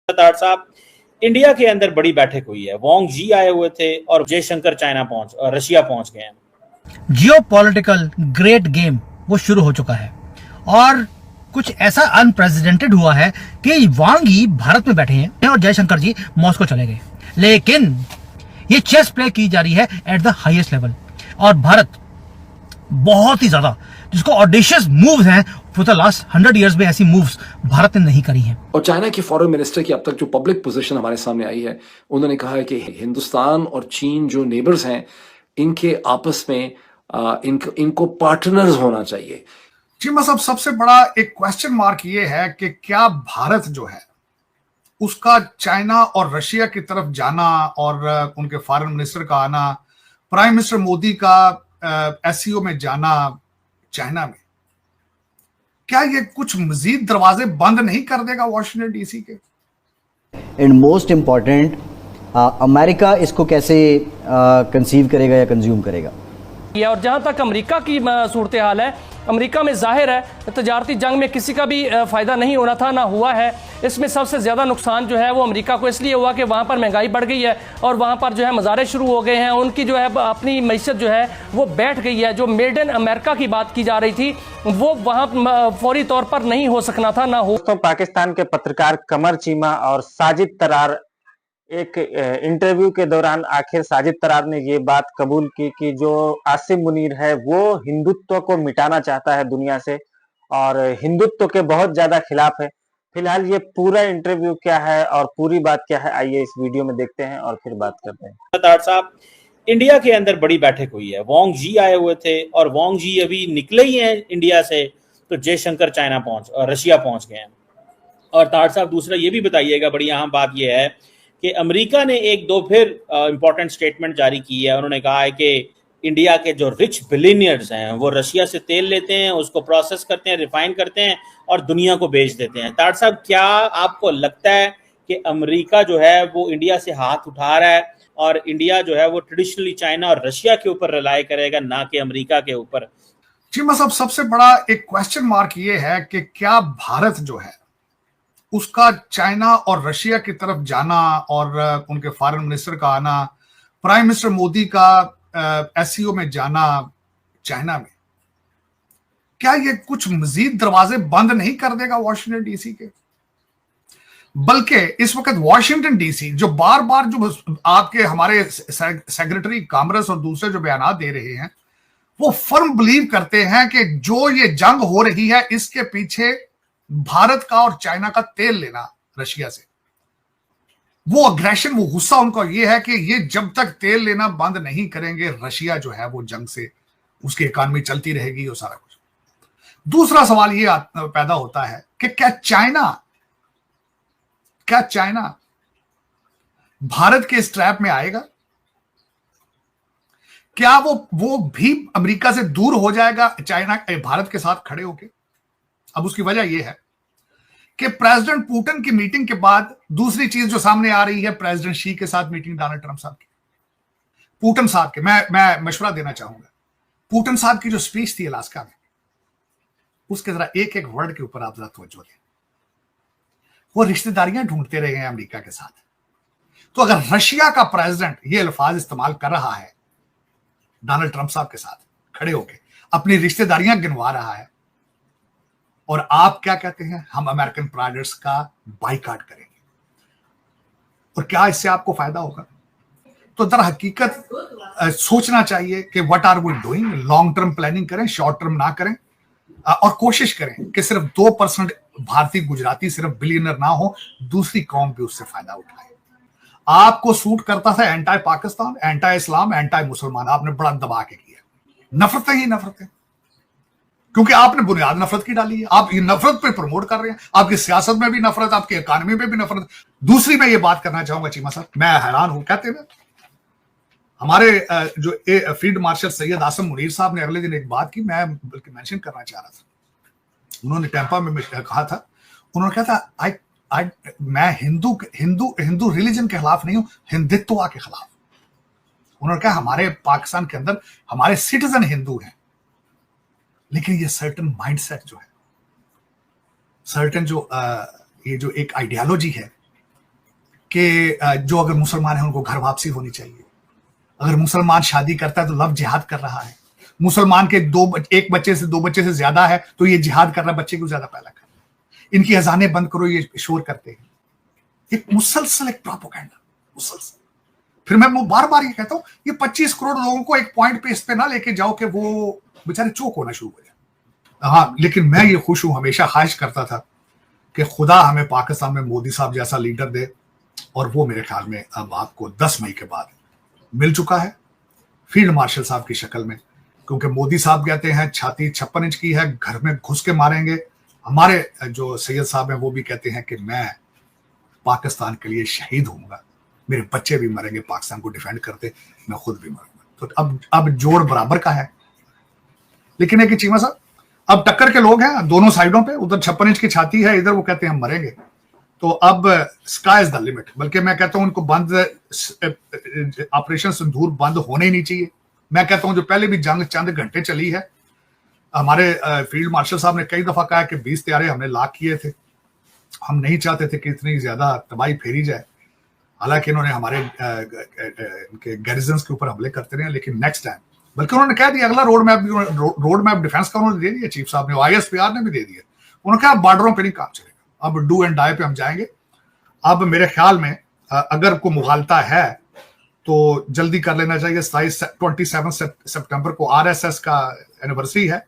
सत्तार साहब, इंडिया के अंदर बड़ी बैठक हुई है। वांग जी आए हुए थे और जयशंकर रशिया पहुंच गए हैं। जियोपॉलिटिकल ग्रेट गेम वो शुरू हो चुका है और कुछ ऐसा अनप्रेसिडेंटेड हुआ है कि वांग ही भारत में बैठे हैं और जयशंकर जी मॉस्को चले गए। लेकिन ये चेस प्ले की जा रही है एट द हाईएस्ट लेवल और भारत बहुत ही ज्यादा जिसको ऑडिशियस मूव्स हैं फॉर द लास्ट 100 इयर्स में ऐसी मूव्स भारत ने नहीं करी हैं। और चाइना के फॉरेन मिनिस्टर की अब तक जो पब्लिक पोजीशन हमारे सामने आई है, उन्होंने कहा है कि हिंदुस्तान और चीन जो नेबर्स हैं, इनके आपस में इनको पार्टनर्स होना चाहिए। चीमा साहब, सबसे बड़ा एक क्वेश्चन मार्क ये है कि क्या भारत जो है उसका चाइना और रशिया की तरफ जाना और उनके फॉरेन मिनिस्टर का आना, प्राइम मिनिस्टर मोदी का एससीओ में जाना चाइना में, क्या ये कुछ मजीद दरवाजे बंद नहीं कर देगा वॉशिंगटन डीसी के? एंड मोस्ट इंपॉर्टेंट, अमेरिका इसको कैसे कंसीव करेगा या कंज्यूम करेगा। और जहां तक अमेरिका की सूरत हाल है, अमेरिका में जाहिर है तजारती जंग में किसी का भी फ़ायदा नहीं होना था, ना हुआ है। इसमें सबसे ज़्यादा नुकसान जो है वो अमेरिका को इसलिए हुआ कि वहाँ पर महंगाई बढ़ गई है और वहाँ पर जो है मज़ारे शुरू हो गए हैं। उनकी जो है अपनी मईशत जो है वो बैठ गई है। जो मेड इन अमेरिका की बात की जा रही थी वो वहाँ फौरी तौर पर नहीं हो सकना था, ना हो। दोस्तों, पाकिस्तान के पत्रकार कमर चीमा और साजिद तरार, एक इंटरव्यू के दौरान आखिर साजिद तरार ने ये बात कबूल की कि जो आसिम मुनीर है वो हिंदुत्व को मिटाना चाहता है दुनिया से और हिंदुत्व के बहुत ज्यादा खिलाफ है। फिलहाल ये पूरा इंटरव्यू क्या है और पूरी बात क्या है, आइए इस वीडियो में देखते हैं और फिर बात करते हैं। सत्तार साहब, इंडिया के अंदर बड़ी बैठक हुई है। वांग जी आए हुए थे और वांग जी अभी निकले ही हैं इंडिया से, तो जयशंकर रशिया पहुंच गए हैं। और तार साहब, दूसरा ये भी बताइएगा, बड़ी अहम बात यह है कि अमेरिका ने एक दो फिर इंपॉर्टेंट स्टेटमेंट जारी की है। उन्होंने कहा है कि इंडिया के जो रिच बिलियनियर्स हैं वो रशिया से तेल लेते हैं, उसको प्रोसेस करते हैं, रिफाइन करते हैं और दुनिया को बेच देते हैं। तार साहब, क्या आपको लगता है कि अमेरिका जो है वो इंडिया से हाथ उठा रहा है और इंडिया जो है वो ट्रेडिशनली चाइना और रशिया के ऊपर रिलाई करेगा, ना कि अमेरिका के ऊपर? चीमा साहब, सबसे बड़ा एक क्वेश्चन मार्क ये है कि क्या भारत जो है उसका चाइना और रशिया की तरफ जाना और उनके फॉरेन मिनिस्टर का आना, प्राइम मिनिस्टर मोदी का एससीओ में जाना चाइना में, क्या ये कुछ मजीद दरवाजे बंद नहीं कर देगा वॉशिंगटन डीसी के? बल्कि इस वक्त वॉशिंगटन डीसी जो बार बार जो आपके हमारे सेक्रेटरी कॉमर्स और दूसरे जो बयान दे रहे हैं, वो फर्म बिलीव करते हैं कि जो ये जंग हो रही है इसके पीछे भारत का और चाइना का तेल लेना रशिया से, वो अग्रेशन, वो गुस्सा उनका ये है कि ये जब तक तेल लेना बंद नहीं करेंगे, रशिया जो है वो जंग से उसकी इकॉनमी चलती रहेगी और सारा कुछ। दूसरा सवाल ये पैदा होता है कि क्या चाइना भारत के इस ट्रैप में आएगा? क्या वो भी अमेरिका से दूर हो जाएगा चाइना भारत के साथ खड़े होके? अब उसकी वजह यह है कि प्रेसिडेंट पुतिन की मीटिंग के बाद दूसरी चीज जो सामने आ रही है, प्रेसिडेंट शी के साथ मीटिंग डोनाल्ड ट्रंप साहब की, पुतिन साहब के, मैं मशवरा देना चाहूंगा, पुतिन साहब की जो स्पीच थी अलास्का में, उसके जरा एक एक वर्ड के ऊपर आप जरा तवज्जो दें। वो रिश्तेदारियां ढूंढते रहे हैं अमेरिका के साथ। तो अगर रशिया का प्रेसिडेंट ये अल्फाज इस्तेमाल कर रहा है डोनाल्ड ट्रंप साहब के साथ खड़े होकर, अपनी रिश्तेदारियां गिनवा रहा है, और आप क्या कहते हैं, हम अमेरिकन प्रोडक्ट्स का बाइकाट करेंगे, और क्या इससे आपको फायदा होगा? तो दर हकीकत सोचना चाहिए कि what are we doing, long term planning करें, शॉर्ट टर्म ना करें, और कोशिश करें कि सिर्फ 2% भारतीय गुजराती सिर्फ बिलियनर ना हो, दूसरी कौम भी उससे फायदा उठाए। आपको सूट करता था एंटी पाकिस्तान, एंटी इस्लाम, एंटी मुसलमान, आपने बड़ा दबा के किया, नफरतें ही नफरतें, क्योंकि आपने बुनियाद नफरत की डाली है। आप ये नफरत पे प्रमोट कर रहे हैं, आपकी सियासत में भी नफरत, आपकी इकॉनमी में भी नफरत। दूसरी मैं ये बात करना चाहूंगा चीमा साहब, मैं हैरान हूं, कहते हैं हमारे जो फील्ड मार्शल सैयद आसिम मुनीर साहब ने अगले दिन एक बात की, मैं बल्कि मेंशन करना चाह रहा था। उन्होंने टेम्पा में कहा था, उन्होंने कहा था मैं हिंदू रिलीजन के खिलाफ नहीं हूं, हिंदुत्व के खिलाफ। उन्होंने कहा हमारे पाकिस्तान के अंदर हमारे सिटीजन हिंदू हैं, लेकिन ये सर्टन माइंडसेट जो है, सर्टन जो ये जो एक आइडियोलॉजी है, कि जो अगर मुसलमान है उनको घर वापसी होनी चाहिए। अगर मुसलमान शादी करता है तो लव जिहाद कर रहा है। मुसलमान के एक बच्चे से 2 बच्चे से ज्यादा है तो ये जिहाद कर रहा है, बच्चे को ज्यादा पैदा कर रहा है। इनकी अजाने बंद करो, ये शोर करते हैं। एक मुसलसल एक प्रोपेगेंडा, मुसलसल। फिर मैं बार बार ये कहता हूं, ये 25 करोड़ लोगों को एक पॉइंट पे इस पे ना लेके जाओ कि वो बेचारे चौक होना शुरू हो जाए। हाँ, लेकिन मैं ये खुश हूं, हमेशा ख्वाहिश करता था कि खुदा हमें पाकिस्तान में मोदी साहब जैसा लीडर दे, और वो मेरे ख्याल में अब आपको 10 मई के बाद मिल चुका है, फील्ड मार्शल साहब की शक्ल में। क्योंकि मोदी साहब कहते हैं छाती 56 इंच की है, घर में घुस के मारेंगे। हमारे जो सैयद साहब हैं वो भी कहते हैं कि मैं पाकिस्तान के लिए शहीद होऊंगा, मेरे बच्चे भी मरेंगे पाकिस्तान को डिफेंड करते, मैं खुद भी मरूंगा। तो अब जोड़ बराबर का है। लेकिन एक चीमा साहब, अब टक्कर के लोग हैं दोनों साइडों पे, उधर 56 इंच की छाती है, इधर वो कहते हैं हम मरेंगे। तो अब स्काई इज द लिमिट। बल्कि मैं कहता हूं उनको बंद, ऑपरेशन सिंदूर बंद होने ही नहीं चाहिए। मैं कहता हूं जो पहले भी जंग चंद घंटे चली है, हमारे फील्ड मार्शल साहब ने कई दफा कहा कि 20 तैयारे हमने लाक किए थे, हम नहीं चाहते थे कि इतनी ज्यादा तबाही फेरी जाए। हालांकि इन्होंने हमारे इनके गैरिजन्स के ऊपर हमले करते रहे, लेकिन नेक्स्ट टाइम, बल्कि उन्होंने कह दिया अगला रोड मैप डिफेंस का उन्होंने दे दिया, चीफ साहब ने, ISPR ने भी दे दिया। उन्होंने कहा बॉर्डरों पे नहीं काम चलेगा, अब डू एंड डाई पे हम जाएंगे। अब मेरे ख्याल में अगर कोई मुगालता है तो जल्दी कर लेना चाहिए। 27 सितंबर को RSS का एनिवर्सरी है,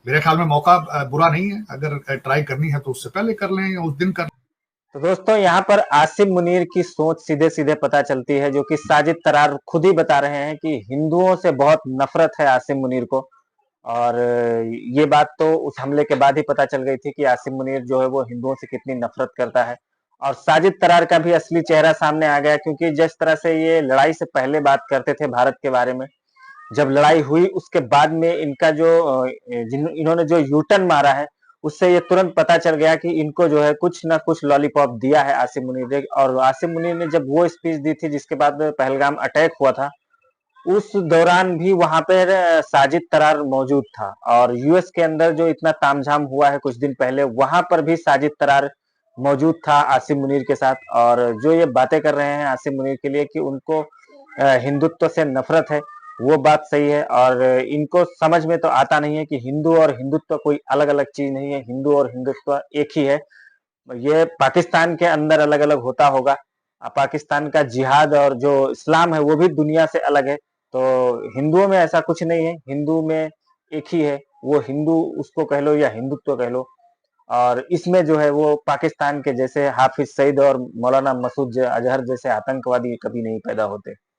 मेरे ख्याल में मौका बुरा नहीं है। अगर ट्राई करनी है तो उससे पहले कर लें या उस दिन कर। तो दोस्तों यहाँ पर आसिम मुनीर की सोच सीधे सीधे पता चलती है, जो कि साजिद तरार खुद ही बता रहे हैं कि हिंदुओं से बहुत नफरत है आसिम मुनीर को। और ये बात तो उस हमले के बाद ही पता चल गई थी कि आसिम मुनीर जो है वो हिंदुओं से कितनी नफरत करता है। और साजिद तरार का भी असली चेहरा सामने आ गया, क्योंकि जिस तरह से ये लड़ाई से पहले बात करते थे भारत के बारे में, जब लड़ाई हुई उसके बाद में इनका जो इन्होंने जो यूटर्न मारा है, उससे ये तुरंत पता चल गया कि इनको जो है कुछ ना कुछ लॉलीपॉप दिया है आसिम मुनीर ने। और आसिम मुनीर ने जब वो स्पीच दी थी जिसके बाद पहलगाम अटैक हुआ था, उस दौरान भी वहां पर साजिद तरार मौजूद था। और यूएस के अंदर जो इतना तामझाम हुआ है कुछ दिन पहले, वहां पर भी साजिद तरार मौजूद था आसिम मुनीर के साथ। और जो ये बातें कर रहे हैं आसिम मुनीर के लिए कि उनको हिंदुत्व से नफरत है, वो बात सही है। और इनको समझ में तो आता नहीं है कि हिंदू और हिंदुत्व कोई अलग अलग चीज नहीं है, हिंदू और हिंदुत्व एक ही है। ये पाकिस्तान के अंदर अलग अलग होता होगा, पाकिस्तान का जिहाद और जो इस्लाम है वो भी दुनिया से अलग है। तो हिंदुओं में ऐसा कुछ नहीं है, हिंदू में एक ही है, वो हिंदू उसको कह लो या हिंदुत्व कह लो। और इसमें जो है वो पाकिस्तान के जैसे हाफिज सईद और मौलाना मसूद अजहर जैसे आतंकवादी कभी नहीं पैदा होते।